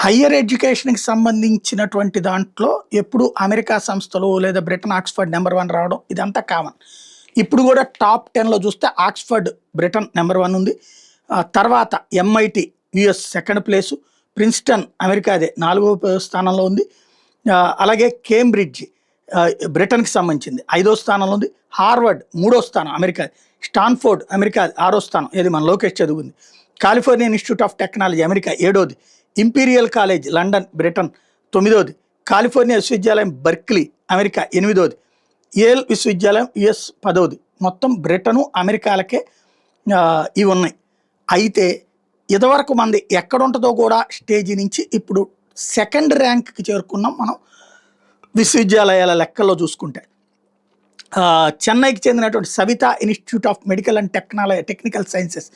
Hire ఎడ్యుకేషన్‌కి సంబంధించినటువంటి దాంట్లో ఎప్పుడు అమెరికా సంస్థలు లేదా బ్రిటన్ ఆక్స్‌ఫర్డ్ నంబర్ 1 రావడం ఇదంతా కామన్. ఇప్పుడు గూడా టాప్ 10లో చూస్తే ఆక్స్‌ఫర్డ్ బ్రిటన్ నంబర్ 1 ఉంది. తర్వాత MIT US second place, Princeton అమెరికాదే 4వ స్థానంలో ఉంది. అలాగే కేంబ్రిడ్జ్ బ్రిటన్‌కి సంబంధించింది 5వ స్థానంలో ఉంది. హార్వర్డ్ 3వ స్థానం అమెరికాది. స్టాన్ఫోర్డ్ అమెరికాది 6వ స్థానం. ఏది మన లోకేష్ చదువుకుంది. California Institute of Technology America 7వది. ఇంపీరియల్ కాలేజ్ లండన్ బ్రిటన్ 9వది. కాలిఫోర్నియా విశ్వవిద్యాలయం బర్క్లీ అమెరికా 8వది. యేల్ విశ్వవిద్యాలయం యుఎస్ 10వది. మొత్తం బ్రిటను అమెరికాలకే ఇవి ఉన్నాయి. అయితే ఇదివరకు మనది ఎక్కడుంటుందో కూడా స్టేజీ నుంచి ఇప్పుడు సెకండ్ ర్యాంక్కి చేరుకున్నాం మనం విశ్వవిద్యాలయాల లెక్కల్లో చూసుకుంటే. చెన్నైకి చెందినటువంటి Savitha institute of medical and technical sciences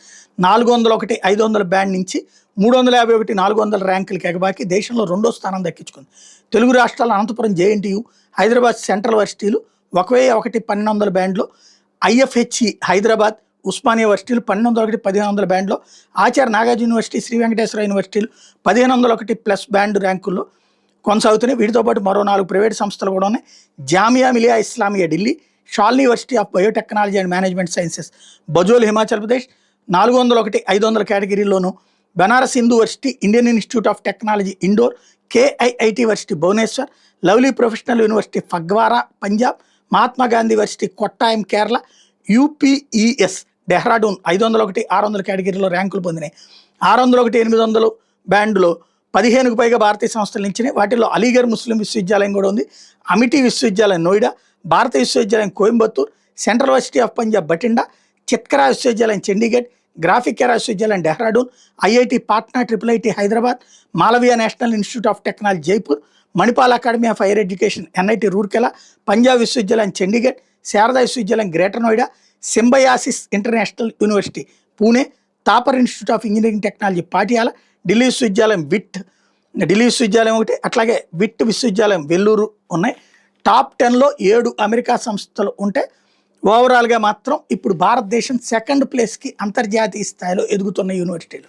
401, 500 band నుంచి 351, 400 ర్యాంకులకి ఎగబాకి దేశంలో 2వ స్థానం దక్కించుకుంది. తెలుగు రాష్ట్రాల అనంతపురం జేఎన్టీయు, హైదరాబాద్ సెంట్రల్ వర్సిటీలు 1001, 1200 బ్యాండ్లో, ఐఎఫ్హెచ్ఈ హైదరాబాద్, ఉస్మానియా వర్సిటీలు 1201, 1500 బ్యాండ్లో, ఆచార్య నాగార్జున యూనివర్సిటీ, శ్రీ వెంకటేశ్వర యూనివర్సిటీలు 1501 ప్లస్ బ్యాండ్ ర్యాంకుల్లో కొనసాగుతున్నాయి. వీటితో పాటు మరో 4 ప్రైవేట్ సంస్థలు కూడా ఉన్నాయి. Jamia Millia Islamia Delhi, Shoolini University of Biotechnology and Management Sciences Bajhol Himachal Pradesh 401, 500 కేటగిరీల్లోనూ, Banaras Hindu University, Indian Institute of Technology Indore, KIIT University Bhubaneswar, Lovely Professional University Phagwara Punjab, Mahatma Gandhi University Kottayam Kerala, UPES Dehradun 501, 600 కేటగిరీలో ర్యాంకులు పొందినాయి. 601, 800 బ్యాండ్లో 15కు పైగా భారతీయ సంస్థలు నిలిచినాయి. వాటిల్లో అలీగర్ ముస్లిం విశ్వవిద్యాలయం కూడా ఉంది. అమిటీ విశ్వవిద్యాలయం నోయిడా, భారతీయ విశ్వవిద్యాలయం Coimbatore, Central University of Punjab Bathinda, Chitkara విశ్వవిద్యాలయం చండీగఢ్, గ్రాఫికెరా విశ్వవిద్యాలయం Dehradun, IIT Patna, IIT Hyderabad, Malaviya National Institute of Technology Jaipur, Manipal Academy of Higher Education NIT Rourkela, Punjab విశ్వవిద్యాలయం చండీగఢ్, శారదా విశ్వవిద్యాలయం Greater Noida, Symbiosis International University Pune, Thapar Institute of Engineering Technology Patiala, Delhi విశ్వవిద్యాలయం ఢిల్లీ విశ్వవిద్యాలయం ఒకటి, అట్లాగే విట్ విశ్వవిద్యాలయం వెల్లూరు ఉన్నాయి. టాప్ 10లో 7 అమెరికా సంస్థలు ఉంటే ఓవరాల్గా మాత్రం ఇప్పుడు భారతదేశం సెకండ్ ప్లేస్కి అంతర్జాతీయ స్థాయిలో ఎదుగుతున్న యూనివర్సిటీలు.